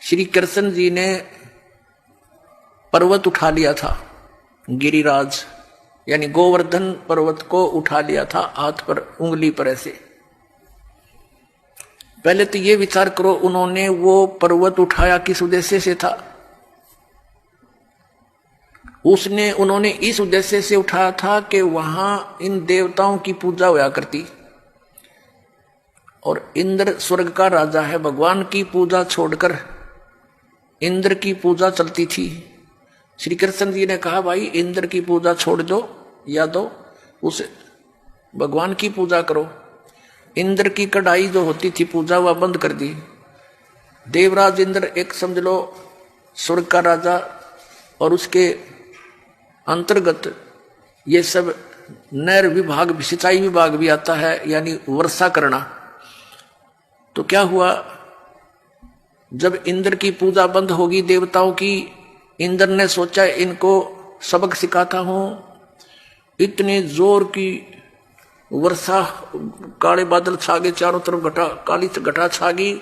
श्री कृष्ण जी ने पर्वत उठा लिया था, गिरिराज यानी गोवर्धन पर्वत को उठा लिया था हाथ पर, उंगली पर ऐसे। पहले तो ये विचार करो, उन्होंने वो पर्वत उठाया किस उद्देश्य से था? उन्होंने इस उद्देश्य से उठाया था कि वहां इन देवताओं की पूजा हुआ करती, और इंद्र स्वर्ग का राजा है, भगवान की पूजा छोड़कर इंद्र की पूजा चलती थी। श्री कृष्ण जी ने कहा भाई इंद्र की पूजा छोड़ दो, या तो उस भगवान की पूजा करो। इंद्र की कढ़ाई जो होती थी पूजा वह बंद कर दी। देवराज इंद्र एक समझ लो स्वर्ग का राजा, और उसके अंतर्गत ये सब नहर विभाग, सिंचाई विभाग भी आता है, यानी वर्षा करना। तो क्या हुआ, जब इंद्र की पूजा बंद होगी देवताओं की, इंद्र ने सोचा इनको सबक सिखाता हूं। इतनी जोर की वर्षा, काले बादल छा गए, चारों तरफ घटा, काली घटा छा गई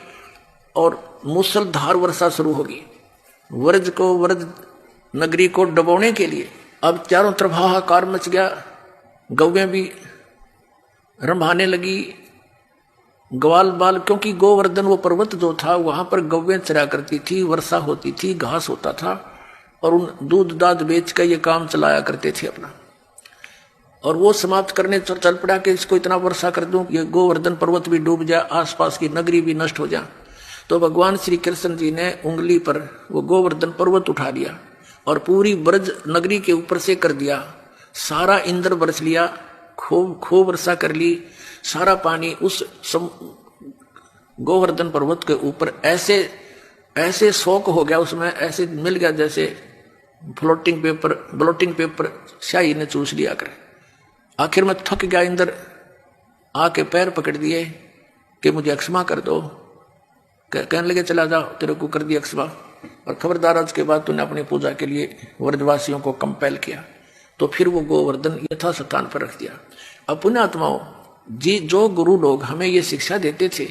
और मूसलधार वर्षा शुरू होगी। व्रज नगरी को डुबोने के लिए अब चारों तरफ हाहाकार मच गया। गौवें भी रंभाने लगी, ग्वाल बाल, क्योंकि गोवर्धन वो पर्वत जो था वहां पर गौवें चरा करती थी, वर्षा होती थी, घास होता था, और उन दूध दाद बेच कर ये काम चलाया करते थे अपना। और वो समाप्त करने चल पड़ा कि इसको इतना वर्षा कर दूं ये गोवर्धन पर्वत भी डूब जाए, आसपास की नगरी भी नष्ट हो जाए। तो भगवान श्री कृष्ण जी ने उंगली पर वो गोवर्धन पर्वत उठा लिया और पूरी ब्रज नगरी के ऊपर से कर दिया। सारा इंद्र बरस लिया, खूब वर्षा कर ली, सारा पानी उस गोवर्धन पर्वत के ऊपर ऐसे सोख हो गया, उसमें ऐसे मिल गया जैसे ब्लोटिंग पेपर स्याही ने चूस लिया करे। आखिर में थक गया इंद्र, आके पैर पकड़ दिए कि मुझे अक्षमा कर दो। कहने लगे चला जाओ, तेरे को कर दिया अक्षमा, और खबरदार आज के बाद तूने अपनी पूजा के लिए व्रजवासियों को कंपेल किया। तो फिर वो गोवर्धन यथा स्थान पर रख दिया। अब पुण्यात्माओं जी, जो गुरु लोग हमें ये शिक्षा देते थे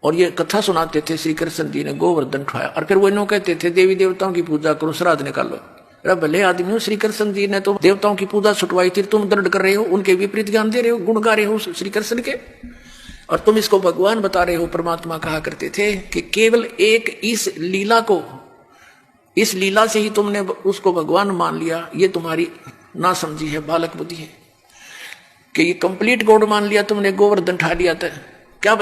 और ये कथा सुनाते थे, श्री कृष्ण जी ने गोवर्धन उठाया, और फिर वो इन्हों कहते थे देवी देवताओं की पूजा करो, श्राद्ध निकालो। अरे भले आदमी हो, श्री कृष्ण जी ने तो देवताओं की पूजा छुटवाई थी, तुम दर्द कर रहे हो, उनके विपरीत ज्ञान दे रहे हो, गुण गा रहे हो श्री कृष्ण के, और तुम इसको भगवान बता रहे हो। परमात्मा कहा करते थे कि केवल एक इस लीला से ही तुमने उसको भगवान मान लिया, ये तुम्हारी ना समझी है, बालक बुद्धि है, कि ये कंप्लीट गॉड मान लिया तुमने, गोवर्धन उठा लिया था। क्या